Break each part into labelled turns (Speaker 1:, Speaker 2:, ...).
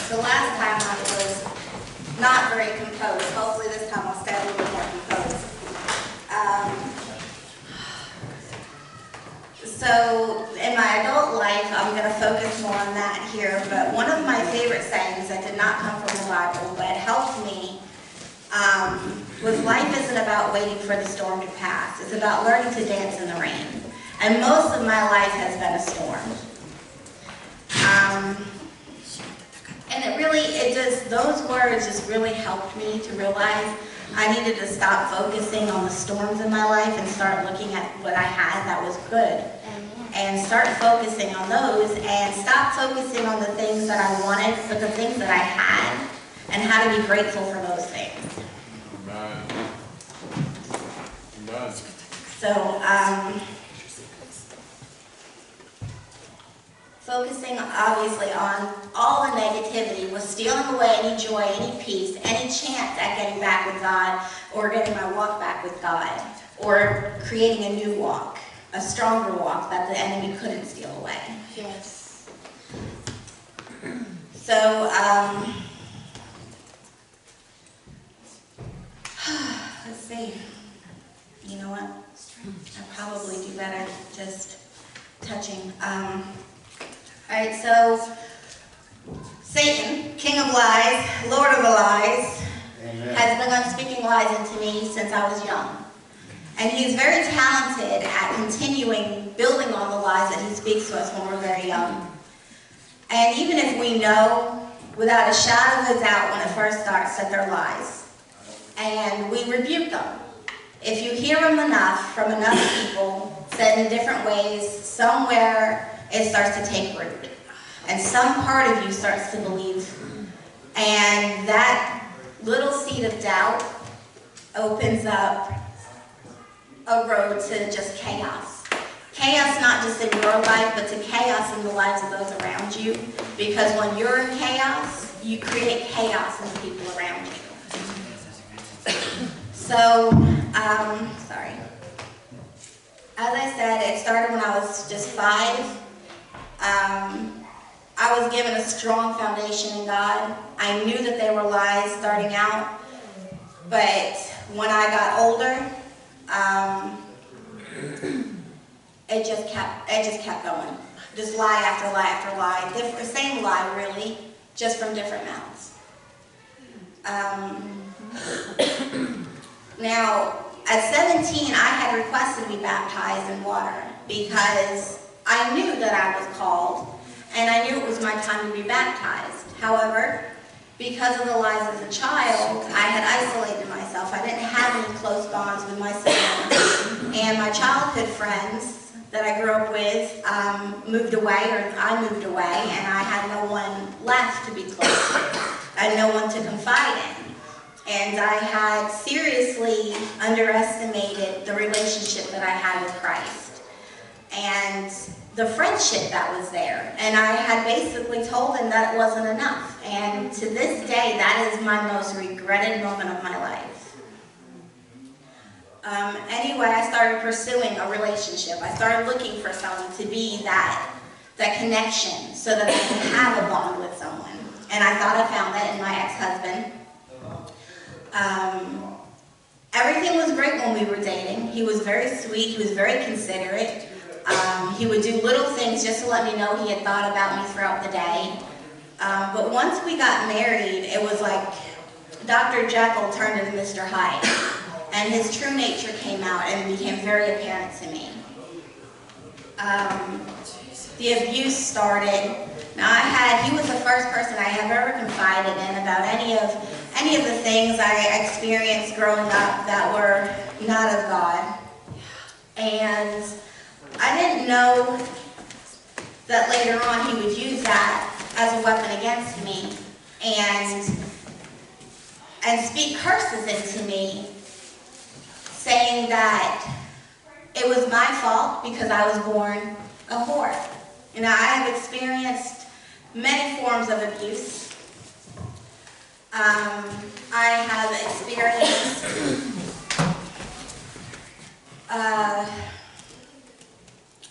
Speaker 1: The last time I was not very composed. Hopefully this time I'll stay a little bit more composed. So in my adult life, I'm going to focus more on that here, but one of my favorite sayings that did not come from the Bible, but helped me, was life isn't about waiting for the storm to pass. It's about learning to dance in the rain. And most of my life has been a storm. And those words just really helped me to realize I needed to stop focusing on the storms in my life and start looking at what I had that was good. And start focusing on those and stop focusing on the things that I wanted, but the things that I had, and how to be grateful for those things. So, focusing obviously on all the negativity was stealing away any joy, any peace, any chance at getting back with God, or getting my walk back with God, or creating a new walk, a stronger walk that the enemy couldn't steal away.
Speaker 2: Yes.
Speaker 1: So, let's see. You know what? I'd probably do better just touching. Alright, so Satan, king of lies, lord of the lies,
Speaker 3: Amen.
Speaker 1: has begun speaking lies into me since I was young. And he's very talented at continuing building on the lies that he speaks to us when we're very young. And even if we know, without a shadow of a doubt when it first starts, that they're lies, and we rebuke them. If you hear them enough from enough people, said in different ways, somewhere it starts to take root. And some part of you starts to believe. And that little seed of doubt opens up a road to just chaos. Chaos not just in your life, but to chaos in the lives of those around you. Because when you're in chaos, you create chaos in the people around you. So, sorry. As I said, it started when I was just 5. I was given a strong foundation in God. I knew that they were lies starting out, but when I got older, it just kept going. Just lie after lie after lie, same lie really, just from different mouths. Now, at 17, I had requested to be baptized in water because I knew that I was called, and I knew it was my time to be baptized. However, because of the lies as a child, I had isolated myself. I didn't have any close bonds with my siblings. And my childhood friends that I grew up with moved away, or I moved away, and I had no one left to be close with. I had no one to confide in. And I had seriously underestimated the relationship that I had with Christ and the friendship that was there. And I had basically told him that it wasn't enough. And to this day, that is my most regretted moment of my life. Anyway, I started pursuing a relationship. I started looking for someone to be that connection so that I could have a bond with someone. And I thought I found that in my ex-husband. Everything was great when we were dating. He was very sweet. He was very considerate. He would do little things just to let me know he had thought about me throughout the day. But once we got married, it was like Dr. Jekyll turned into Mr. Hyde. And his true nature came out and became very apparent to me. The abuse started. Now he was the first person I have ever confided in about any of the things I experienced growing up that were not of God. And I didn't know that later on he would use that as a weapon against me and speak curses into me, saying that it was my fault because I was born a whore. You know, I have experienced many forms of abuse. I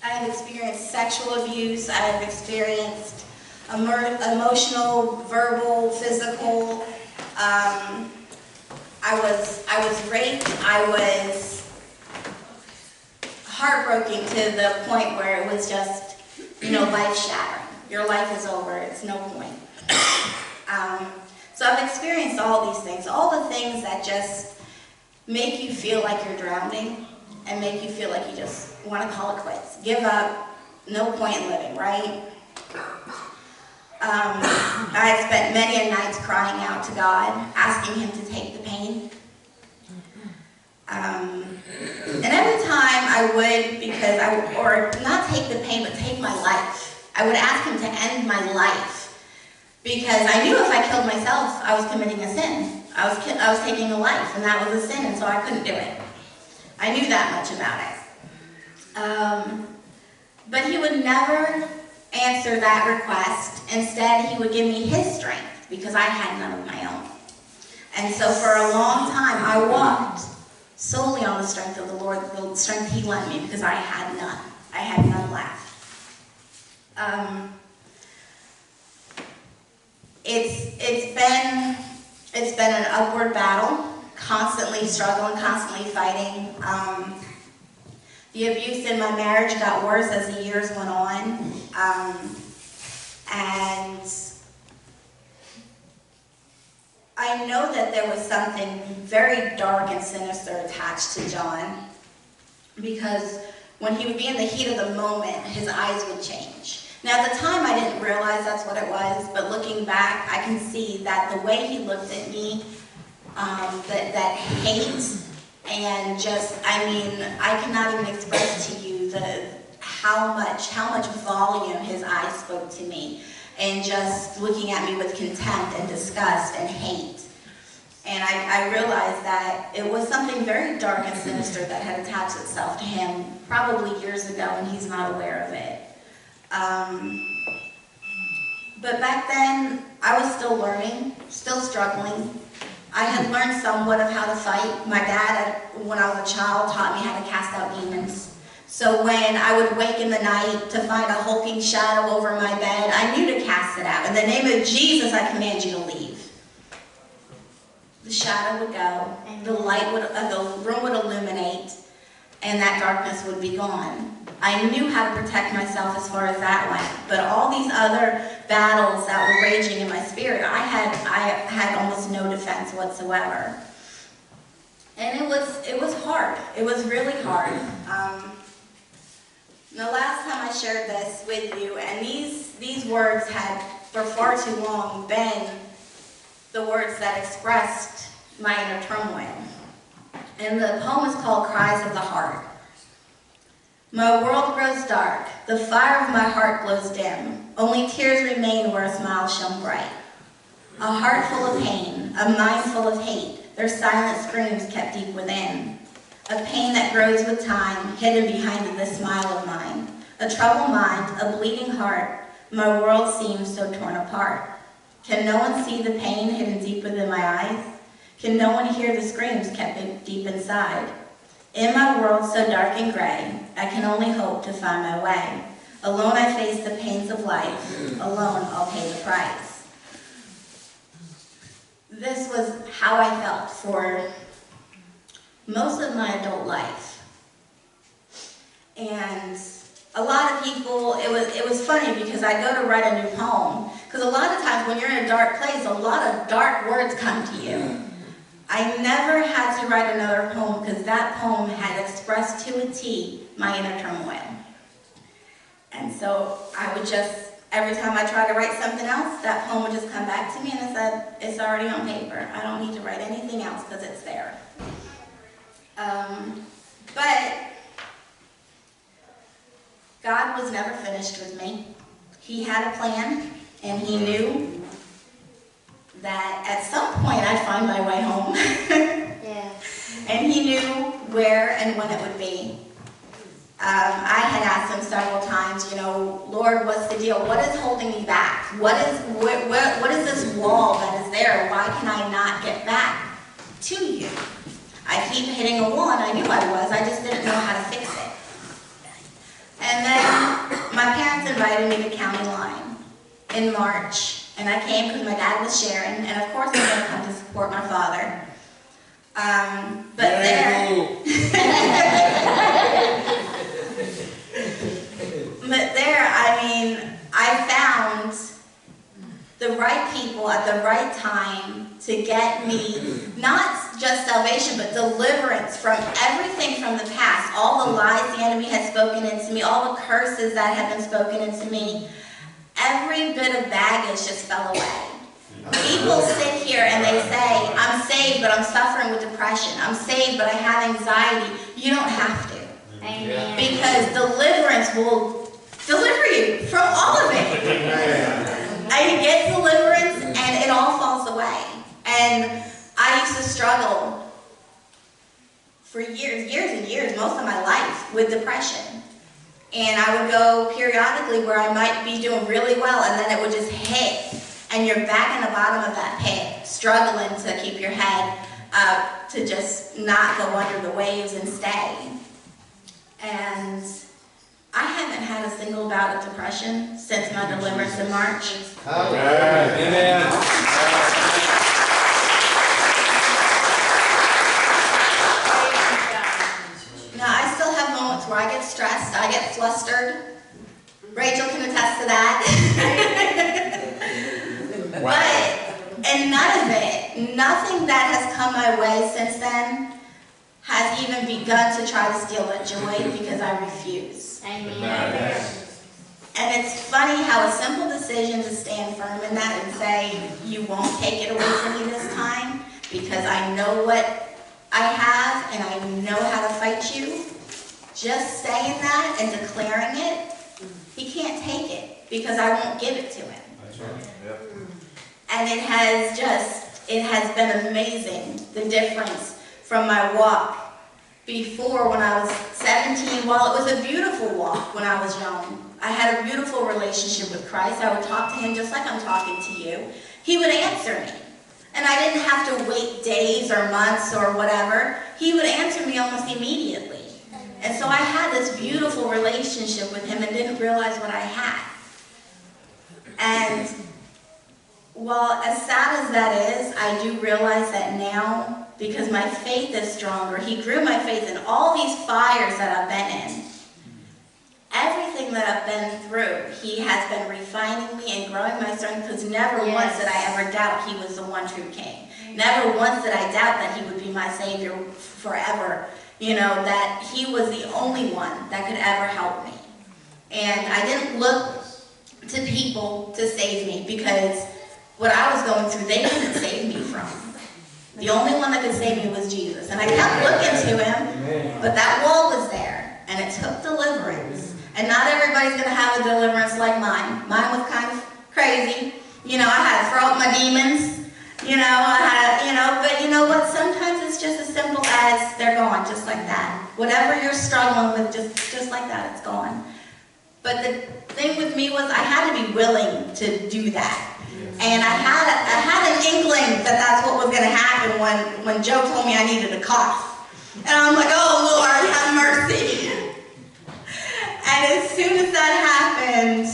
Speaker 1: have experienced sexual abuse. I have experienced emotional, verbal, physical. I was raped. I was heartbroken to the point where it was just, life-shattering. Your life is over. It's no point. So I've experienced all these things, all the things that just make you feel like you're drowning and make you feel like you just want to call it quits. Give up. No point in living, right? I had spent many nights crying out to God, asking Him to take the pain. And every time I would, or not take the pain, but take my life, I would ask Him to end my life. Because I knew if I killed myself, I was committing a sin. I was taking a life, and that was a sin, and so I couldn't do it. I knew that much about it. But He would never answer that request. Instead, He would give me His strength, because I had none of my own. And so for a long time, I walked solely on the strength of the Lord, the strength He lent me, because I had none. I had none left. It's been an upward battle, constantly struggling, constantly fighting. The abuse in my marriage got worse as the years went on, and I know that there was something very dark and sinister attached to John, because when he would be in the heat of the moment, his eyes would change. Now, at the time, I didn't realize that's what it was, but looking back, I can see that the way he looked at me, that hate, and just, I cannot even express to you how much volume his eyes spoke to me, and just looking at me with contempt and disgust and hate. And I realized that it was something very dark and sinister that had attached itself to him probably years ago, and he's not aware of it. But back then, I was still learning, still struggling. I had learned somewhat of how to fight. My dad, when I was a child, taught me how to cast out demons. So when I would wake in the night to find a hulking shadow over my bed, I knew to cast it out. In the name of Jesus, I command you to leave. The shadow would go, the light would, the room would illuminate, and that darkness would be gone. I knew how to protect myself as far as that went, but all these other battles that were raging in my spirit, I had almost no defense whatsoever. And it was hard. It was really hard. The last time I shared this with you, and these words had, for far too long, been the words that expressed my inner turmoil. And the poem is called Cries of the Heart. My world grows dark, the fire of my heart glows dim, only tears remain where a smile shone bright. A heart full of pain, a mind full of hate, their silent screams kept deep within. A pain that grows with time, hidden behind this smile of mine. A troubled mind, a bleeding heart, my world seems so torn apart. Can no one see the pain hidden deep within my eyes? Can no one hear the screams kept deep inside? In my world so dark and gray, I can only hope to find my way. Alone I face the pains of life, alone I'll pay the price. This was how I felt for most of my adult life. And a lot of people, it was funny because I go to write a new poem, because a lot of times when you're in a dark place, a lot of dark words come to you. I never had to write another poem because that poem had expressed to a T my inner turmoil. And so I would just, every time I tried to write something else, that poem would just come back to me and it said, it's already on paper. I don't need to write anything else because it's there. But God was never finished with me. He had a plan, and He knew that at some point I'd find my way home.
Speaker 2: Yeah.
Speaker 1: And He knew where and when it would be. I had asked Him several times, Lord, what's the deal? What is holding me back? What is this wall that is there? Why can I not get back to you? I keep hitting a wall, and I knew I was. I just didn't know how to fix it. And then my parents invited me to County Line. in March, and I came because my dad was sharing, and of course I'm going to come to support my father. But there, I mean, I found the right people at the right time to get me, not just salvation, but deliverance from everything from the past, all the lies the enemy had spoken into me, all the curses that had been spoken into me. Every bit of baggage just fell away. People sit here and they say, I'm saved, but I'm suffering with depression. I'm saved, but I have anxiety. You don't have to.
Speaker 2: Amen.
Speaker 1: Because deliverance will deliver you from all of it. And you get deliverance and it all falls away. And I used to struggle for years and years, most of my life, with depression. And I would go periodically where I might be doing really well, and then it would just hit. And you're back in the bottom of that pit, struggling to keep your head up, to just not go under the waves and stay. And I haven't had a single bout of depression since my deliverance in March.
Speaker 3: Amen.
Speaker 1: Now, I still have moments where I get stressed, I get flustered. Rachel can attest to that. But, and none of it, nothing that has come my way since then has even begun to try to steal that joy, because I refuse.
Speaker 2: Amen.
Speaker 1: And it's funny how a simple decision to stand firm in that and say, you won't take it away from me this time, because I know what I have and I know how to fight you. Just saying that and declaring it, he can't take it, because I won't give it to him.
Speaker 3: That's right. Yep.
Speaker 1: And it has been amazing, the difference from my walk before, when I was 17. While it was a beautiful walk when I was young, I had a beautiful relationship with Christ. I would talk to him just like I'm talking to you. He would answer me. And I didn't have to wait days or months or whatever. He would answer me almost immediately. And so I had this beautiful relationship with him and didn't realize what I had. And well, as sad as that is, I do realize that now, because my faith is stronger. He grew my faith in all these fires that I've been in. Everything that I've been through, he has been refining me and growing my strength, because never once did I ever doubt he was the one true king. Never once did I doubt that he would be my Savior forever. You know, that he was the only one that could ever help me. And I didn't look to people to save me, because what I was going through, they couldn't save me from. The only one that could save me was Jesus. And I kept looking to him, but that wall was there, and it took deliverance. And not everybody's going to have a deliverance like mine. Mine was kind of crazy. You know, I had to throw out my demons. You know, but you know what? Sometimes it's just as simple as they're gone, just like that. Whatever you're struggling with, just like that, it's gone. But the thing with me was I had to be willing to do that. And I had an inkling that that's what was going to happen when Joe told me I needed a cough. And I'm like, oh, Lord, have mercy. And as soon as that happened,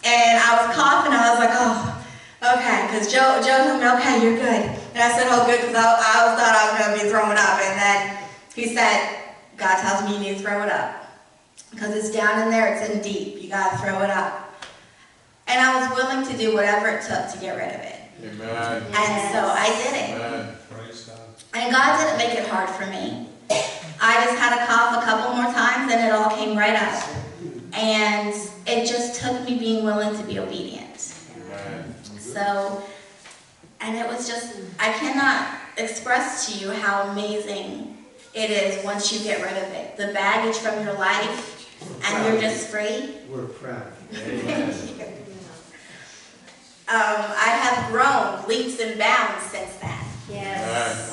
Speaker 1: and I was coughing, I was like, oh, okay. Because Joe told me, okay, you're good. And I said, oh, good, because I thought I was going to be throwing up. And then he said, God tells me you need to throw it up. Because it's down in there, it's in deep. You got to throw it up. And I was willing to do whatever it took to get rid of it.
Speaker 3: Amen.
Speaker 1: And so I did it.
Speaker 3: Amen. Praise God.
Speaker 1: And God didn't make it hard for me. I just had to cough a couple more times and it all came right up. And it just took me being willing to be obedient.
Speaker 3: Amen.
Speaker 1: So, and it was just, I cannot express to you how amazing it is once you get rid of it. The baggage from your life, and you're just free.
Speaker 4: We're proud of you.
Speaker 1: Thank you. I have grown leaps and bounds since then.
Speaker 2: Yes.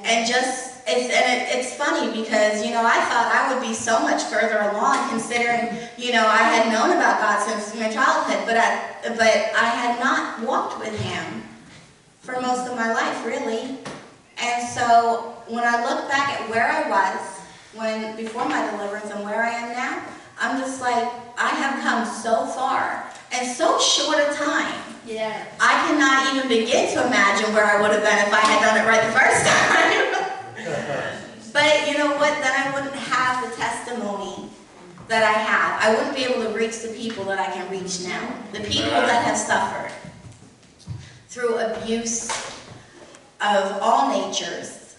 Speaker 1: And just, it's funny because, you know, I thought I would be so much further along considering, you know, I had known about God since my childhood, but I had not walked with him for most of my life, really. And so when I look back at where I was before my deliverance and where I am now, I'm just like, I have come so far. in so short a time.
Speaker 2: Yeah.
Speaker 1: I cannot even begin to imagine where I would have been if I had done it right the first time. But you know what? Then I wouldn't have the testimony that I have. I wouldn't be able to reach the people that I can reach now. The people that have suffered through abuse of all natures,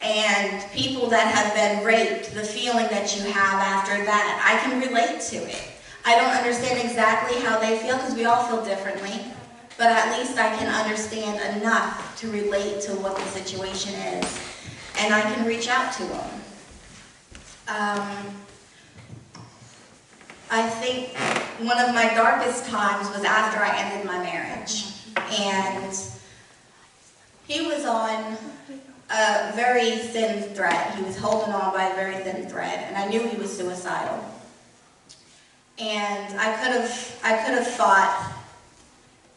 Speaker 1: and people that have been raped, the feeling that you have after that, I can relate to it. I don't understand exactly how they feel, because we all feel differently, but at least I can understand enough to relate to what the situation is, and I can reach out to them. I think one of my darkest times was after I ended my marriage, and he was on a very thin thread. He was holding on by a very thin thread, and I knew he was suicidal. And I could have fought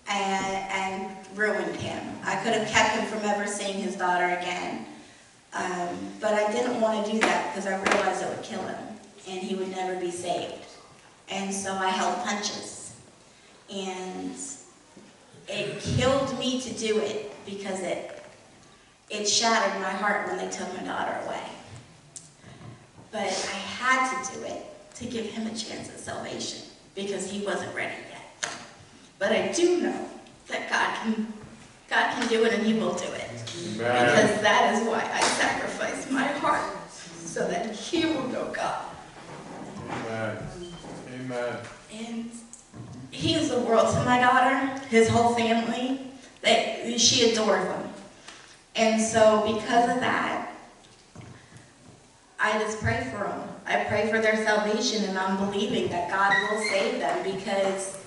Speaker 1: and ruined him. I could have kept him from ever seeing his daughter again. But I didn't want to do that because I realized it would kill him, and he would never be saved. And so I held punches. And it killed me to do it because it shattered my heart when they took my daughter away. But I had to do it to give him a chance at salvation because he wasn't ready yet. But I do know that God can do it, and he will do it.
Speaker 3: Amen.
Speaker 1: Because that is why I sacrificed my heart, so that he will know God.
Speaker 3: Amen. Amen.
Speaker 1: And he is the world to my daughter, his whole family. She adores him. And so because of that, I just pray for them. I pray for their salvation, and I'm believing that God will save them, because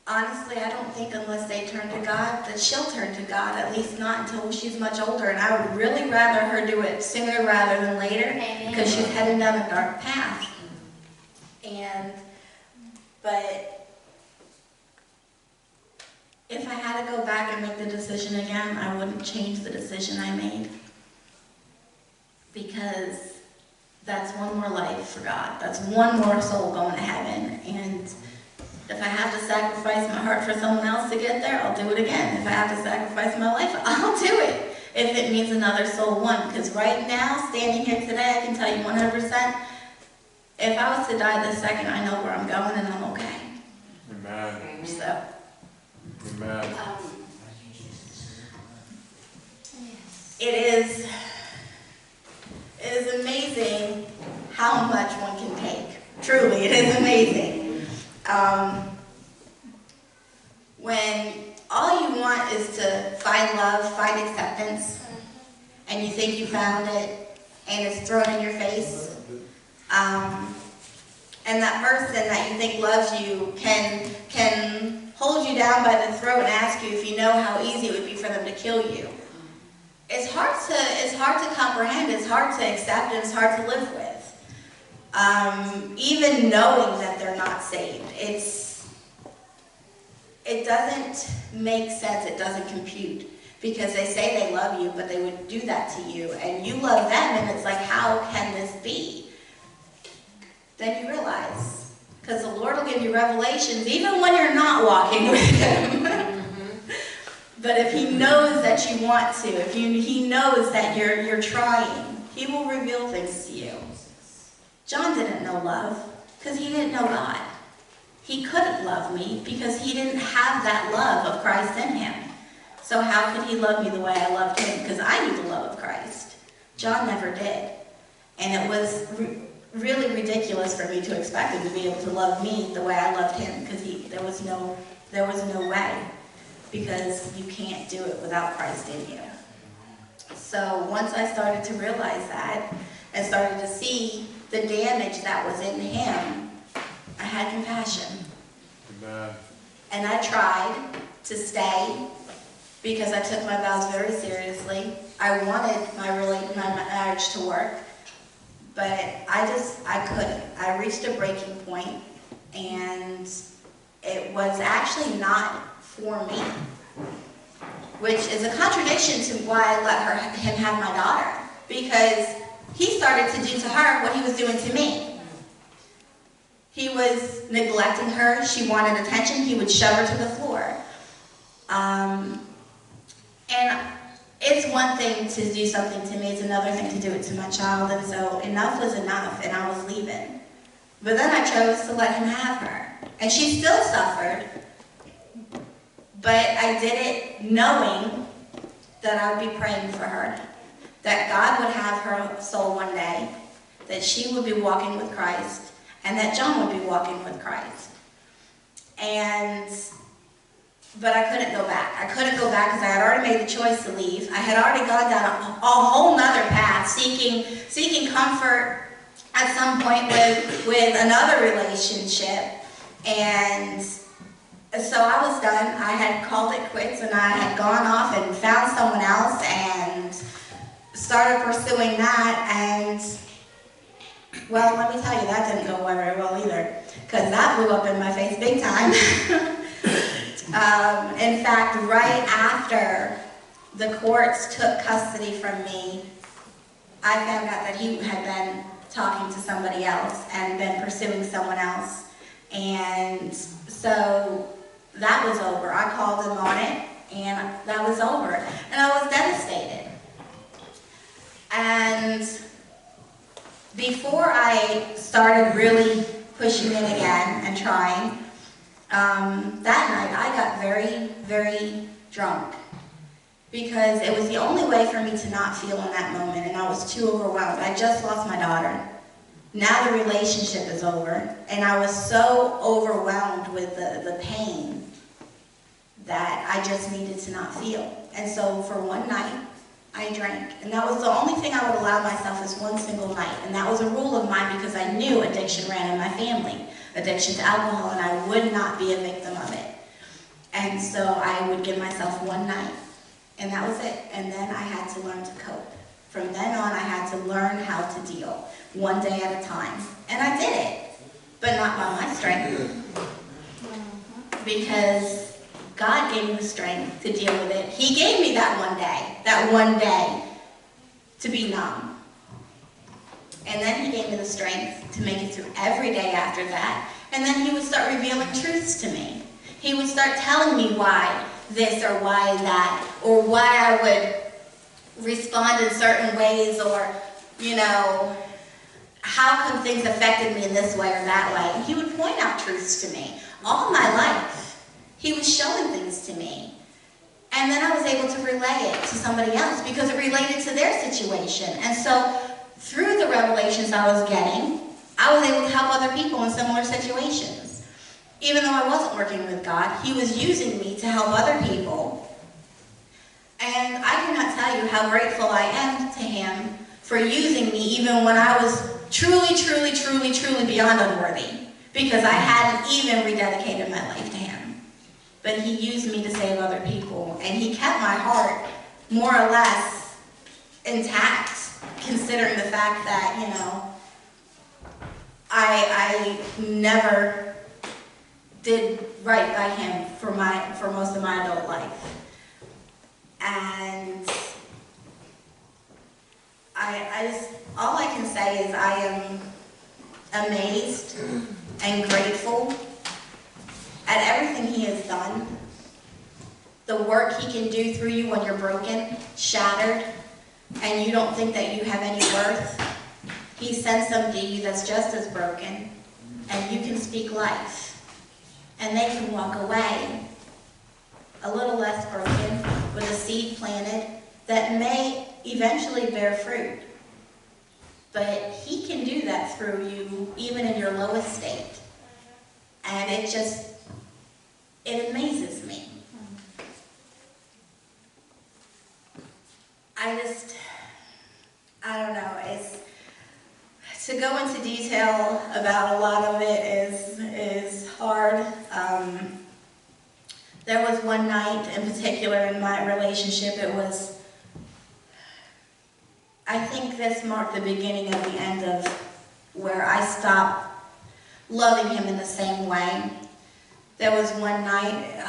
Speaker 1: honestly, I don't think unless they turn to God that she'll turn to God, at least not until she's much older. And I would really rather her do it sooner rather than later, because she's heading down a dark path. But if I had to go back and make the decision again, I wouldn't change the decision I made. Because that's one more life for God. That's one more soul going to heaven. And if I have to sacrifice my heart for someone else to get there, I'll do it again. If I have to sacrifice my life, I'll do it. If it means another soul won. Because right now, standing here today, I can tell you 100%, if I was to die this second, I know where I'm going, and I'm okay.
Speaker 3: Amen.
Speaker 1: So.
Speaker 3: Amen.
Speaker 1: It is amazing how much one can take. Truly, it is amazing. When all you want is to find love, find acceptance, and you think you found it, and it's thrown in your face, and that person that you think loves you can hold you down by the throat and ask you if you know how easy it would be for them to kill you. It's hard to comprehend, it's hard to accept, and it's hard to live with. Even knowing that they're not saved, it doesn't make sense, it doesn't compute. Because they say they love you, but they would do that to you, and you love them, and it's like, how can this be? Then you realize, because the Lord will give you revelations even when you're not walking with him. But if he knows that you want to, if he knows that you're trying, he will reveal things to you. John didn't know love because he didn't know God. He couldn't love me because he didn't have that love of Christ in him. So how could he love me the way I loved him? Because I knew the love of Christ. John never did. And it was really ridiculous for me to expect him to be able to love me the way I loved him, because there was no way. Because you can't do it without Christ in you. So once I started to realize that, and started to see the damage that was in him, I had compassion.
Speaker 3: Amen.
Speaker 1: And I tried to stay, because I took my vows very seriously. I wanted my marriage to work, but I couldn't. I reached a breaking point, and it was actually not for me, which is a contradiction to why I let him have my daughter, because he started to do to her what he was doing to me. he was neglecting her. She wanted attention. He would shove her to the floor. And it's one thing to do something to me. It's another thing to do it to my child. And so enough was enough, and I was leaving. But then I chose to let him have her. And she still suffered. But I did it knowing that I would be praying for her, that God would have her soul one day, that she would be walking with Christ, and that John would be walking with Christ. But I couldn't go back. I couldn't go back because I had already made the choice to leave. I had already gone down a whole nother path, seeking comfort at some point with another relationship. And so I was done. I had called it quits, and I had gone off and found someone else and started pursuing that. And, well, let me tell you, that didn't go very well either, because that blew up in my face big time. In fact, right after the courts took custody from me, I found out that he had been talking to somebody else and been pursuing someone else. And so that was over. I called him on it, and that was over. And I was devastated. And before I started really pushing it again and trying, that night I got very, very drunk, because it was the only way for me to not feel in that moment, and I was too overwhelmed. I just lost my daughter. Now the relationship is over, and I was so overwhelmed with the pain that I just needed to not feel. And so for one night, I drank, and that was the only thing I would allow myself, is one single night. And that was a rule of mine because I knew addiction ran in my family, addiction to alcohol, and I would not be a victim of it. And so I would give myself one night, and that was it. And then I had to learn to cope. From then on, I had to learn how to deal, one day at a time. And I did it, but not by my strength, because God gave me the strength to deal with it. He gave me that one day to be numb. And then he gave me the strength to make it through every day after that. And then he would start revealing truths to me. He would start telling me why this or why that, or why I would respond in certain ways, or, you know, how come things affected me in this way or that way. And he would point out truths to me. All my life, he was showing things to me. And then I was able to relay it to somebody else because it related to their situation. And so through the revelations I was getting, I was able to help other people in similar situations. Even though I wasn't working with God, he was using me to help other people. And I cannot tell you how grateful I am to him for using me even when I was truly, truly, truly, truly beyond unworthy, because I hadn't even rededicated my life to him. But he used me to save other people, and he kept my heart more or less intact, considering the fact that, you know, I never did right by him for most of my adult life. And all I can say is I am amazed and grateful at everything he has done, the work he can do through you when you're broken, shattered, and you don't think that you have any worth. He sends somebody to you that's just as broken, and you can speak life, and they can walk away a little less broken with a seed planted that may eventually bear fruit. But he can do that through you even in your lowest state. And it amazes me. I don't know, to go into detail about a lot of it is hard. There was one night in particular in my relationship, I think this marked the beginning of the end of where I stopped loving him in the same way. There was one night,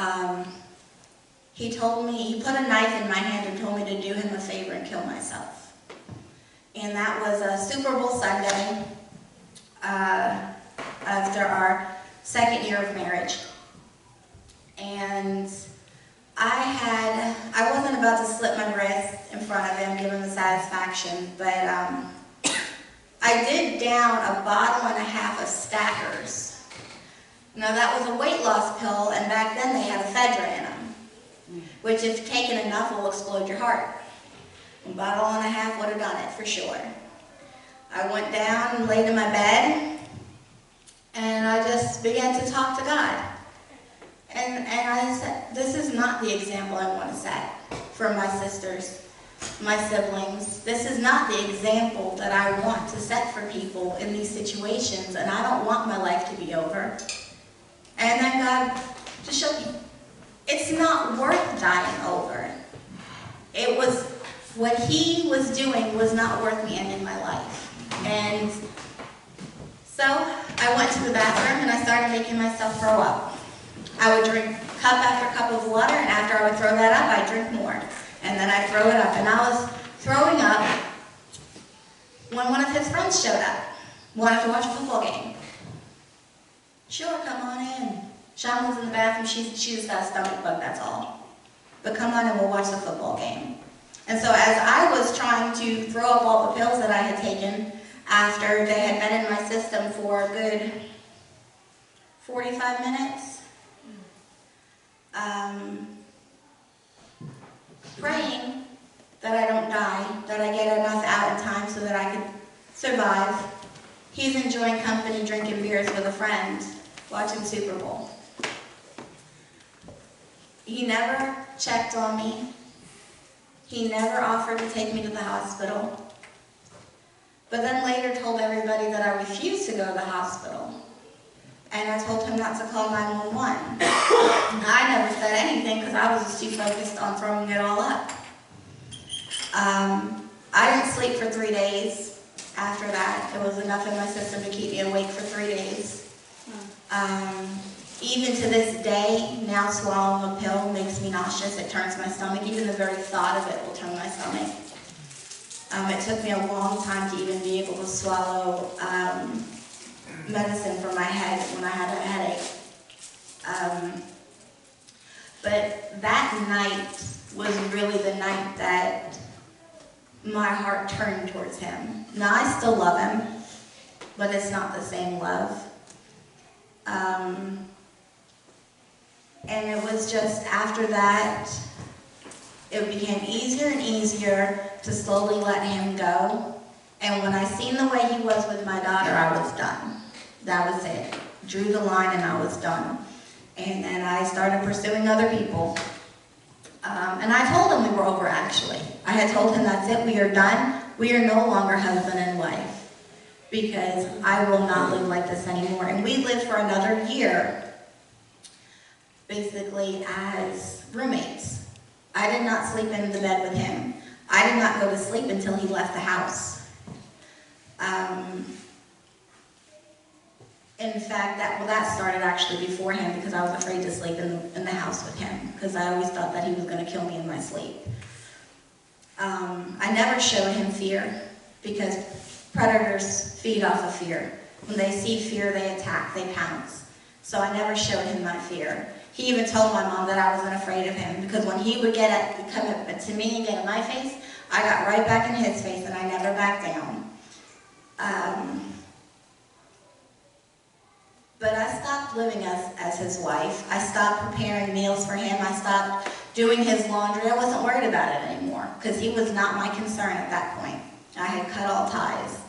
Speaker 1: he put a knife in my hand and told me to do him a favor and kill myself. And that was a Super Bowl Sunday. after our second year of marriage. And I wasn't about to slip my wrist in front of him, give him the satisfaction, but I did down a bottle and a half of Stackers. Now that was a weight loss pill, and back then they had ephedra in them, which if taken enough will explode your heart. A bottle and a half would have done it for sure. I went down and laid in my bed, and I just began to talk to God. And I said, this is not the example I want to set for my sisters, my siblings. This is not the example that I want to set for people in these situations, and I don't want my life to be over. And then God just showed me, it's not worth dying over. It was, what he was doing was not worth me ending my life. And so I went to the bathroom and I started making myself throw up. I would drink cup after cup of water, and after I would throw that up, I'd drink more. And then I'd throw it up. And I was throwing up when one of his friends showed up, wanted to watch a football game. Sure, come on in. Shamala's in the bathroom. She just got a stomach bug, that's all. But come on and we'll watch the football game. And so as I was trying to throw up all the pills that I had taken after they had been in my system for a good 45 minutes, praying that I don't die, that I get enough out in time so that I could survive. He's enjoying company, drinking beers with a friend, watching Super Bowl. He never checked on me. He never offered to take me to the hospital. But then later told everybody that I refused to go to the hospital. And I told him not to call 911. I never said anything because I was just too focused on throwing it all up. I didn't sleep for 3 days after that. There was enough in my system to keep me awake for 3 days. Even to this day, now swallowing a pill makes me nauseous. It turns my stomach. Even the very thought of it will turn my stomach. It took me a long time to even be able to swallow medicine for my head when I had a headache. But that night was really the night that my heart turned towards him. Now I still love him, but it's not the same love. And it was just after that, it became easier and easier to slowly let him go. And when I seen the way he was with my daughter, I was done. That was it. Drew the line and I was done. And then I started pursuing other people. And I told him we were over, actually. I had told him, that's it, we are done. We are no longer husband and wife. Because I will not live like this anymore. And we lived for another year, basically as roommates. I did not sleep in the bed with him. I did not go to sleep until he left the house. In fact, that started actually beforehand because I was afraid to sleep in the house with him because I always thought that he was going to kill me in my sleep. I never showed him fear because predators feed off of fear. When they see fear, they attack, they pounce. So I never showed him my fear. He even told my mom that I wasn't afraid of him because when he would come up to me and get in my face, I got right back in his face and I never backed down. But I stopped living as his wife. I stopped preparing meals for him. I stopped doing his laundry. I wasn't worried about it anymore because he was not my concern at that point. I had cut all ties.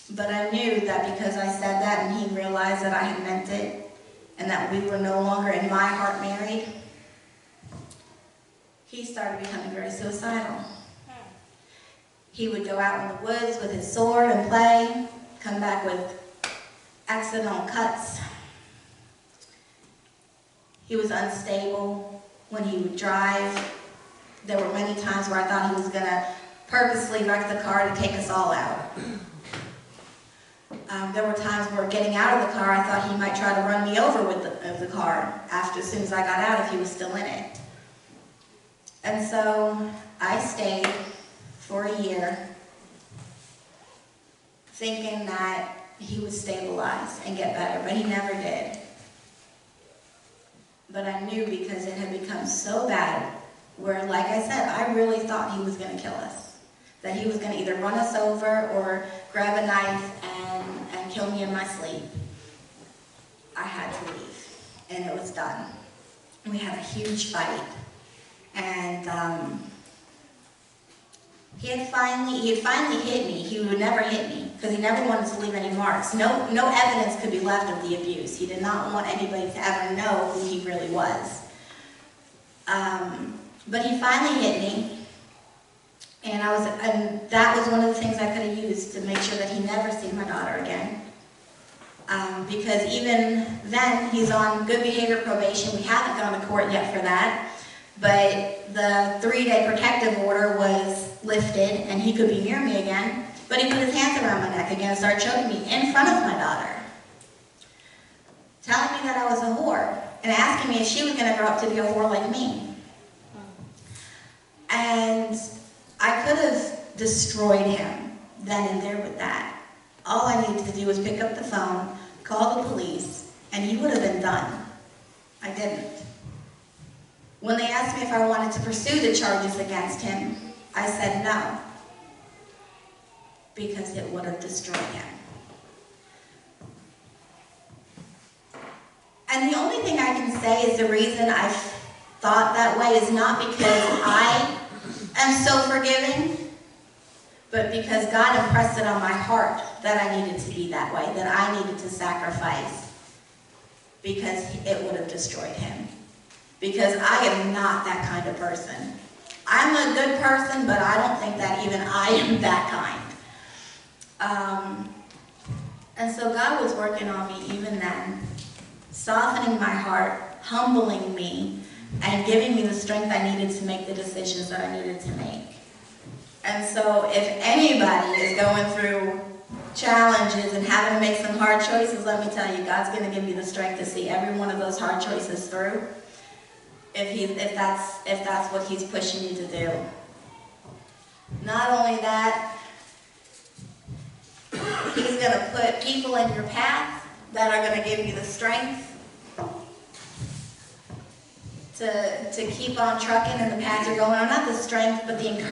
Speaker 1: But I knew that because I said that and he realized that I had meant it and that we were no longer in my heart married, he started becoming very suicidal. He would go out in the woods with his sword and play, come back with accidental cuts. He was unstable when he would drive. There were many times where I thought he was going to purposely wreck the car to take us all out. There were times where getting out of the car, I thought he might try to run me over with the car as soon as I got out if he was still in it. And so I stayed for a year thinking that he would stabilize and get better, but he never did. But I knew because it had become so bad where, like I said, I really thought he was going to kill us. That he was going to either run us over or grab a knife and kill me in my sleep. I had to leave, and it was done. We had a huge fight, and he had finally hit me. He would never hit me because he never wanted to leave any marks. No evidence could be left of the abuse. He did not want anybody to ever know who he really was. But he finally hit me, and that was one of the things I could have used to make sure that he never seen my daughter again. Because even then, he's on good behavior probation. We haven't gone to court yet for that. But the 3-day protective order was lifted, and he could be near me again. But he put his hands around my neck again and started choking me in front of my daughter, telling me that I was a whore, and asking me if she was going to grow up to be a whore like me. And I could have destroyed him then and there with that. All I needed to do was pick up the phone, call the police, and he would have been done. I didn't. When they asked me if I wanted to pursue the charges against him, I said no, because it would have destroyed him. And the only thing I can say is the reason I thought that way is not because I am so forgiving, but because God impressed it on my heart that I needed to be that way, that I needed to sacrifice, because it would have destroyed him. Because I am not that kind of person. I'm a good person, but I don't think that even I am that kind. And so God was working on me even then, softening my heart, humbling me, and giving me the strength I needed to make the decisions that I needed to make. And so if anybody is going through challenges and having to make some hard choices, let me tell you, God's going to give you the strength to see every one of those hard choices through, if that's what He's pushing you to do. Not only that, He's going to put people in your path that are going to give you the strength to keep on trucking in the path you're going on. Not the strength, but the encouragement.